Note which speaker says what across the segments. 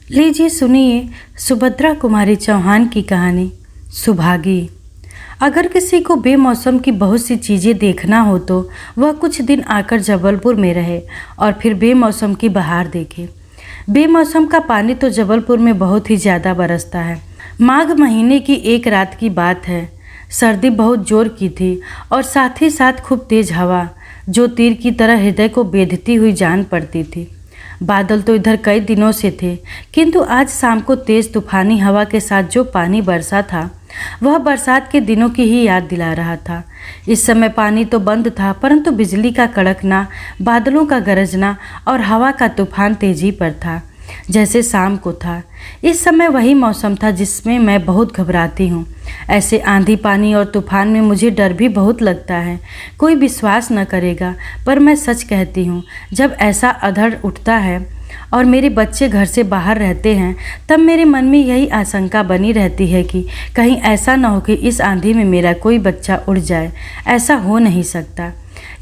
Speaker 1: लीजिए सुनिए सुभद्रा कुमारी चौहान की कहानी सुभागी। अगर किसी को बेमौसम की बहुत सी चीज़ें देखना हो तो वह कुछ दिन आकर जबलपुर में रहे और फिर बेमौसम की बहार देखे। बेमौसम का पानी तो जबलपुर में बहुत ही ज़्यादा बरसता है। माघ महीने की एक रात की बात है। सर्दी बहुत जोर की थी और साथ ही साथ खूब तेज हवा जो तीर की तरह हृदय को बेधती हुई जान पड़ती थी। बादल तो इधर कई दिनों से थे, किंतु आज शाम को तेज तूफानी हवा के साथ जो पानी बरसा था वह बरसात के दिनों की ही याद दिला रहा था। इस समय पानी तो बंद था, परंतु बिजली का कड़कना, बादलों का गरजना और हवा का तूफान तेजी पर था, जैसे शाम को था। इस समय वही मौसम था जिसमें मैं बहुत घबराती हूँ। ऐसे आंधी पानी और तूफान में मुझे डर भी बहुत लगता है। कोई विश्वास न करेगा, पर मैं सच कहती हूँ, जब ऐसा अधड़ उठता है और मेरे बच्चे घर से बाहर रहते हैं तब मेरे मन में यही आशंका बनी रहती है कि कहीं ऐसा न हो कि इस आंधी में मेरा कोई बच्चा उड़ जाए। ऐसा हो नहीं सकता,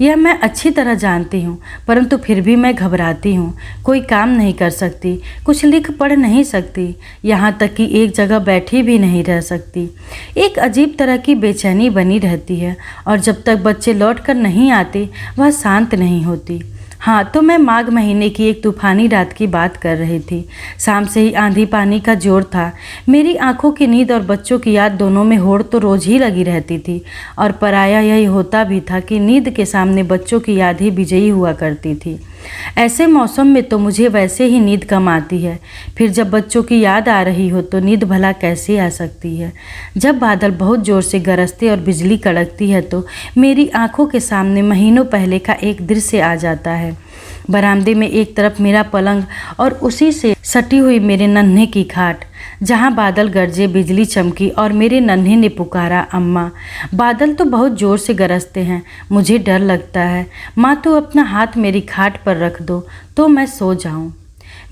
Speaker 1: यह मैं अच्छी तरह जानती हूँ, परंतु फिर भी मैं घबराती हूँ। कोई काम नहीं कर सकती, कुछ लिख पढ़ नहीं सकती, यहाँ तक कि एक जगह बैठी भी नहीं रह सकती। एक अजीब तरह की बेचैनी बनी रहती है और जब तक बच्चे लौट कर नहीं आते वह शांत नहीं होती। हाँ, तो मैं माघ महीने की एक तूफानी रात की बात कर रही थी। शाम से ही आंधी पानी का जोर था। मेरी आंखों की नींद और बच्चों की याद दोनों में होड़ तो रोज ही लगी रहती थी और पराया यही होता भी था कि नींद के सामने बच्चों की याद ही विजयी हुआ करती थी। ऐसे मौसम में तो मुझे वैसे ही नींद कम आती है, फिर जब बच्चों की याद आ रही हो तो नींद भला कैसे आ सकती है। जब बादल बहुत ज़ोर से गरजते और बिजली कड़कती है तो मेरी आंखों के सामने महीनों पहले का एक दृश्य आ जाता है। बरामदे में एक तरफ मेरा पलंग और उसी से सटी हुई मेरे नन्हे की खाट, जहाँ बादल गरजे, बिजली चमकी और मेरे नन्हे ने पुकारा, अम्मा। बादल तो बहुत ज़ोर से गरजते हैं, मुझे डर लगता है। माँ, तो अपना हाथ मेरी खाट पर रख दो तो मैं सो जाऊँ।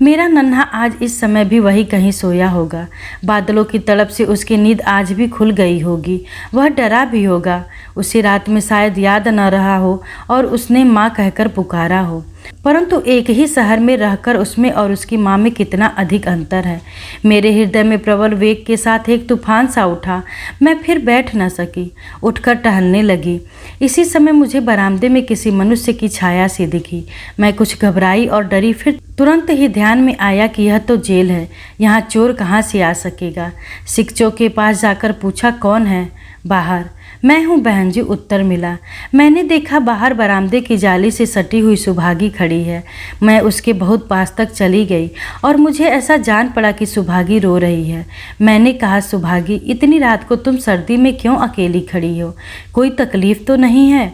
Speaker 1: मेरा नन्हा आज इस समय भी वही कहीं सोया होगा। बादलों की तड़प से उसकी नींद आज भी खुल गई होगी। वह डरा भी होगा। उसे रात में शायद याद न रहा हो और उसने माँ कहकर पुकारा हो, परंतु एक ही शहर में रहकर उसमें और उसकी माँ में कितना अधिक अंतर है। मेरे हृदय में प्रबल वेग के साथ एक तूफान सा उठा। मैं फिर बैठ न सकी, उठकर टहलने लगी। इसी समय मुझे बरामदे में किसी मनुष्य की छाया सी दिखी। मैं कुछ घबराई और डरी, फिर तुरंत ही ध्यान में आया कि यह तो जेल है, यहाँ चोर कहाँ से आ सकेगा। सिकचों के पास जाकर पूछा, कौन है बाहर? मैं हूँ बहन जी, उत्तर मिला। मैंने देखा बाहर बरामदे की जाली से सटी हुई सुभागी खड़ी है। मैं उसके बहुत पास तक चली गई और मुझे ऐसा जान पड़ा कि सुभागी रो रही है। मैंने कहा, सुभागी, इतनी रात को तुम सर्दी में क्यों अकेली खड़ी हो? कोई तकलीफ तो नहीं है?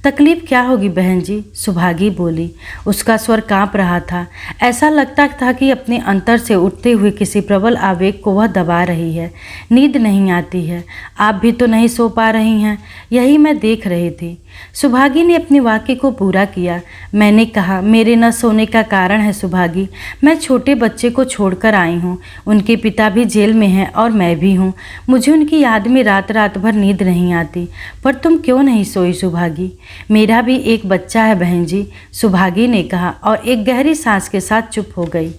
Speaker 1: तकलीफ क्या होगी बहन जी, सुभागी बोली। उसका स्वर कांप रहा था। ऐसा लगता था कि अपने अंतर से उठते हुए किसी प्रबल आवेग को वह दबा रही है। नींद नहीं आती है, आप भी तो नहीं सो पा रही हैं, यही मैं देख रही थी। सुभागी ने अपने वाक्य को पूरा किया। मैंने कहा, मेरे न सोने का कारण है सुभागी, मैं छोटे बच्चे को छोड़कर आई हूँ। उनके पिता भी जेल में हैं और मैं भी हूँ। मुझे उनकी याद में रात रात भर नींद नहीं आती। पर तुम क्यों नहीं सोई सुभागी? मेरा भी एक बच्चा है बहन जी, सुभागी ने कहा और एक गहरी सांस के साथ चुप हो गई।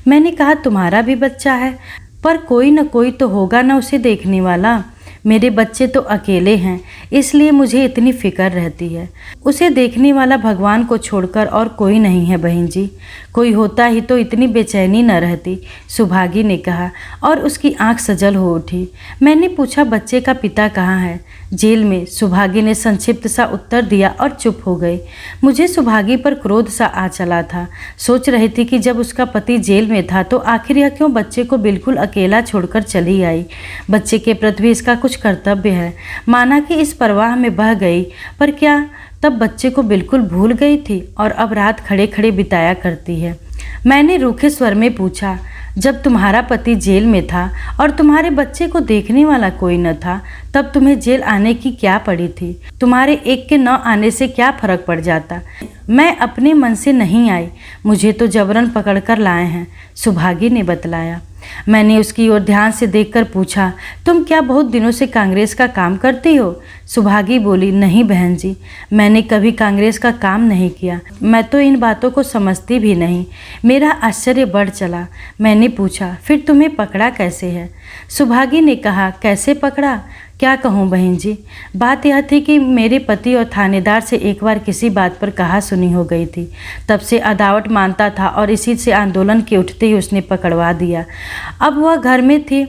Speaker 1: मैंने कहा, तुम्हारा भी बच्चा है, पर कोई न कोई तो होगा न उसे देखने वाला। मेरे बच्चे तो अकेले हैं, इसलिए मुझे इतनी फिक्र रहती है। उसे देखने वाला भगवान को छोड़कर और कोई नहीं है बहन जी। कोई होता ही तो इतनी बेचैनी न रहती, सुभागी ने कहा और उसकी आंख सजल हो उठी। मैंने पूछा, बच्चे का पिता कहाँ है? जेल में, सुभागी ने संक्षिप्त सा उत्तर दिया और चुप हो गई। मुझे सुभागी पर क्रोध सा आ चला था। सोच रही थी कि जब उसका पति जेल में था तो आखिर यह क्यों बच्चे को बिल्कुल अकेला छोड़कर चली आई। बच्चे के प्रति भी इसका कुछ कर्तव्य है। माना कि इस परवाह में बह गई, पर क्या तब बच्चे को बिल्कुल भूल गई थी और अब रात खड़े खड़े बिताया करती है। मैंने रूखे स्वर में पूछा, जब तुम्हारा पति जेल में था और तुम्हारे बच्चे को देखने वाला कोई न था, तब तुम्हें जेल आने की क्या पड़ी थी? तुम्हारे एक के न आने से क्या फर्क पड़ जाता? मैं अपने मन से नहीं आई, मुझे तो जबरन पकड़कर लाए हैं, सुभागी ने बतलाया। मैंने उसकी ओर ध्यान से देखकर पूछा, तुम क्या बहुत दिनों से कांग्रेस का काम करती हो? सुभागी बोली, नहीं बहन जी, मैंने कभी कांग्रेस का काम नहीं किया, मैं तो इन बातों को समझती भी नहीं। मेरा आश्चर्य बढ़ चला। मैंने पूछा, फिर तुम्हें पकड़ा कैसे है? सुभागी ने कहा, कैसे पकड़ा? क्या कहूँ बहन जी, बात यह थी कि मेरे पति और थानेदार से एक बार किसी बात पर कहा सुनी हो गई थी। तब से अदावट मानता था और इसी से आंदोलन के उठते ही उसने पकड़वा दिया। अब वह घर में थी,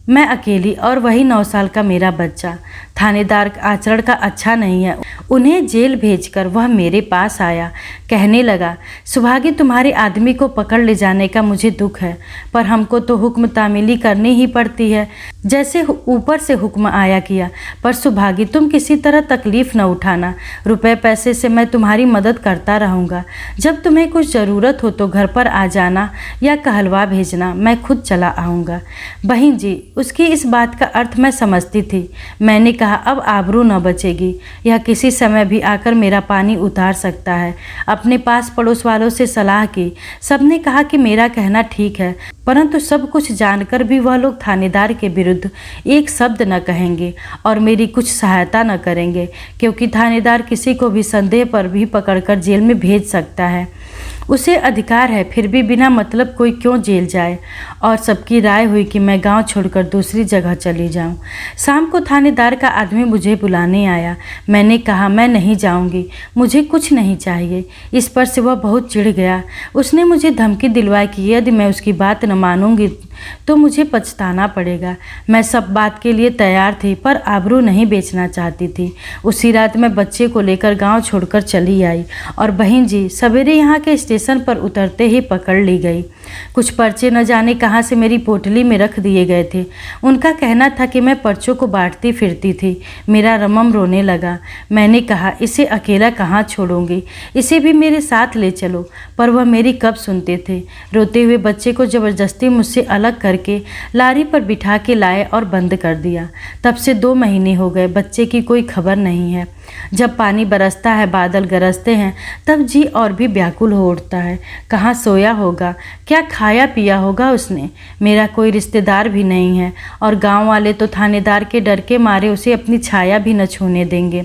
Speaker 1: मैं अकेली और वही 9 साल का मेरा बच्चा। थानेदार आचरण का अच्छा नहीं है। उन्हें जेल भेजकर वह मेरे पास आया, कहने लगा, सुभागी तुम्हारे आदमी को पकड़ ले जाने का मुझे दुख है, पर हमको तो हुक्म तामीली करनी ही पड़ती है, जैसे ऊपर से हुक्म आया किया। पर सुभागी तुम किसी तरह तकलीफ न उठाना, रुपए पैसे से मैं तुम्हारी मदद करता रहूँगा। जब तुम्हें कुछ ज़रूरत हो तो घर पर आ जाना या कहलवा भेजना, मैं खुद चला आऊँगा। बहन जी, उसकी इस बात का अर्थ मैं समझती थी। मैंने कहा, अब आबरू न बचेगी, यह किसी समय भी आकर मेरा पानी उतार सकता है। अपने पास पड़ोस वालों से सलाह की, सबने कहा कि मेरा कहना ठीक है, परंतु सब कुछ जानकर भी वह लोग थानेदार के विरुद्ध एक शब्द न कहेंगे और मेरी कुछ सहायता न करेंगे, क्योंकि थानेदार किसी को भी संदेह पर भी पकड़कर जेल में भेज सकता है। उसे अधिकार है, फिर भी बिना मतलब कोई क्यों जेल जाए। और सबकी राय हुई कि मैं गांव छोड़कर दूसरी जगह चली जाऊं। शाम को थानेदार का आदमी मुझे बुलाने आया। मैंने कहा, मैं नहीं जाऊंगी, मुझे कुछ नहीं चाहिए। इस पर से वह बहुत चिढ़ गया। उसने मुझे धमकी दिलवाई कि यदि मैं उसकी बात न मानूंगी तो मुझे पछताना पड़ेगा। मैं सब बात के लिए तैयार थी, पर आबरू नहीं बेचना चाहती थी। उसी रात मैं बच्चे को लेकर गांव छोड़कर चली आई और बहन जी सवेरे यहाँ के स्टेशन पर उतरते ही पकड़ ली गई। कुछ पर्चे न जाने कहाँ से मेरी पोटली में रख दिए गए थे। उनका कहना था कि मैं पर्चों को बांटती फिरती थी। मेरा रमम रोने लगा। मैंने कहा, इसे अकेला कहाँ छोड़ूंगी, इसे भी मेरे साथ ले चलो। पर वह मेरी कब सुनते थे। रोते हुए बच्चे को जबरदस्ती मुझसे अलग करके लारी पर बिठा के लाए और बंद कर दिया। तब से 2 महीने हो गए, बच्चे की कोई खबर नहीं है। जब पानी बरसता है, बादल गरजते हैं, तब जी और भी व्याकुल हो उठता है। कहाँ सोया होगा, क्या खाया पिया होगा उसने। मेरा कोई रिश्तेदार भी नहीं है और गांव वाले तो थानेदार के डर के मारे उसे अपनी छाया भी न छूने देंगे।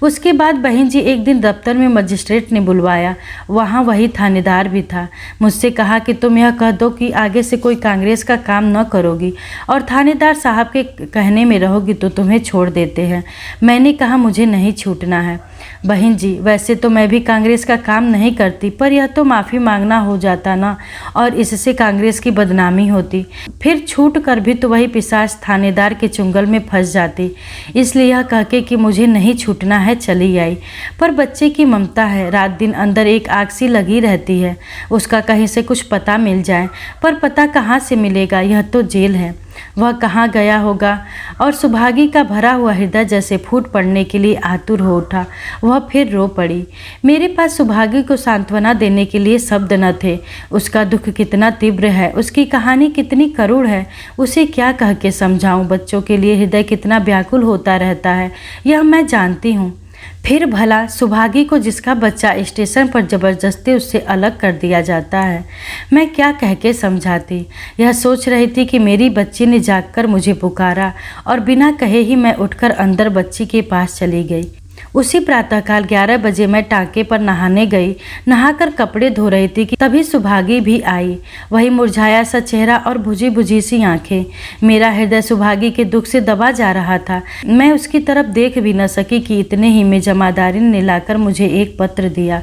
Speaker 1: उसके बाद बहन जी एक दिन दफ्तर में मजिस्ट्रेट ने बुलवाया। वहाँ वही थानेदार भी था। मुझसे कहा कि तुम यह कह दो कि आगे से कोई कांग्रेस का काम न करोगी और थानेदार साहब के कहने में रहोगी तो तुम्हें छोड़ देते हैं। मैंने कहा, मुझे नहीं छूटना है। बहन जी, वैसे तो मैं भी कांग्रेस का काम नहीं करती, पर यह तो माफ़ी मांगना हो जाता ना, और इससे कांग्रेस की बदनामी होती। फिर छूट कर भी तो वही पिशाच थानेदार के चुंगल में फंस जाती। इसलिए यह कह के कि मुझे नहीं छूटना है चली आई। पर बच्चे की ममता है, रात दिन अंदर एक आग सी लगी रहती है। उसका कहीं से कुछ पता मिल जाए, पर पता कहाँ से मिलेगा, यह तो जेल है। वह कहाँ गया होगा। और सुभागी का भरा हुआ हृदय जैसे फूट पड़ने के लिए आतुर हो उठा। वह फिर रो पड़ी। मेरे पास सुभागी को सांत्वना देने के लिए शब्द न थे। उसका दुख कितना तीव्र है, उसकी कहानी कितनी करुण है, उसे क्या कह के समझाऊं। बच्चों के लिए हृदय कितना व्याकुल होता रहता है, यह मैं जानती हूँ। फिर भला सुभागी को जिसका बच्चा स्टेशन पर जबरदस्ती उससे अलग कर दिया जाता है, मैं क्या कह के समझाती। यह सोच रही थी कि मेरी बच्ची ने जागकर मुझे पुकारा और बिना कहे ही मैं उठकर अंदर बच्ची के पास चली गई। उसी प्रातःकाल 11 बजे मैं टाँके पर नहाने गई। नहाकर कपड़े धो रही थी कि तभी सुभागी भी आई। वही मुरझाया सा चेहरा और बुझी बुझी सी आंखें। मेरा हृदय सुभागी के दुख से दबा जा रहा था। मैं उसकी तरफ देख भी न सकी कि इतने ही में जमादारी ने लाकर मुझे एक पत्र दिया।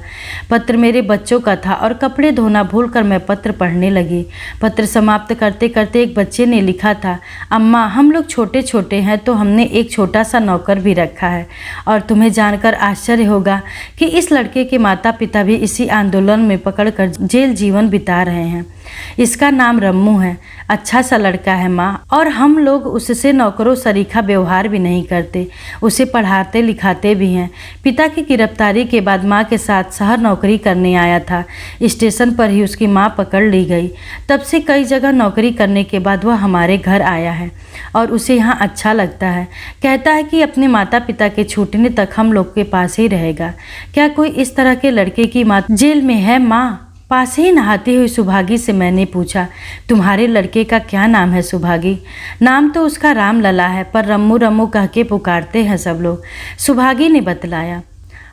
Speaker 1: पत्र मेरे बच्चों का था और कपड़े धोना भूलकर मैं पत्र पढ़ने लगी। पत्र समाप्त करते करते एक बच्चे ने लिखा था, अम्मा, हम लोग छोटे छोटे हैं तो हमने एक छोटा सा नौकर भी रखा है और तुम्हें जानकर आश्चर्य होगा कि इस लड़के के माता पिता भी इसी आंदोलन में पकड़कर जेल जीवन बिता रहे हैं। इसका नाम रम्मू है। अच्छा सा लड़का है माँ, और हम लोग उससे नौकरों सरीखा व्यवहार भी नहीं करते। उसे पढ़ाते लिखाते भी हैं। पिता की गिरफ्तारी के बाद माँ के साथ शहर नौकरी करने आया था। स्टेशन पर ही उसकी माँ पकड़ ली गई। तब से कई जगह नौकरी करने के बाद वह हमारे घर आया है और उसे यहाँ अच्छा लगता है। कहता है कि अपने माता पिता के छूटने तक हम लोग के पास ही रहेगा। क्या कोई इस तरह के लड़के की माँ जेल में है माँ? पास ही नहाती हुई सुभागी से मैंने पूछा, तुम्हारे लड़के का क्या नाम है सुभागी? नाम तो उसका राम लला है, पर रम्मू रम्मू कह के पुकारते हैं सब लोग, सुभागी ने बतलाया।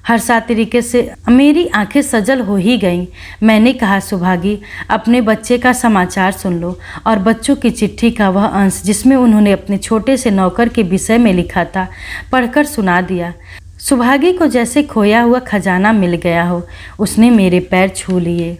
Speaker 1: हर सा तरीके से मेरी आंखें सजल हो ही गईं। मैंने कहा, सुभागी अपने बच्चे का समाचार सुन लो और बच्चों की चिट्ठी का वह अंश जिसमें उन्होंने अपने छोटे से नौकर के विषय में लिखा था पढ़कर सुना दिया। सुभागी को जैसे खोया हुआ खजाना मिल गया हो, उसने मेरे पैर छू लिए।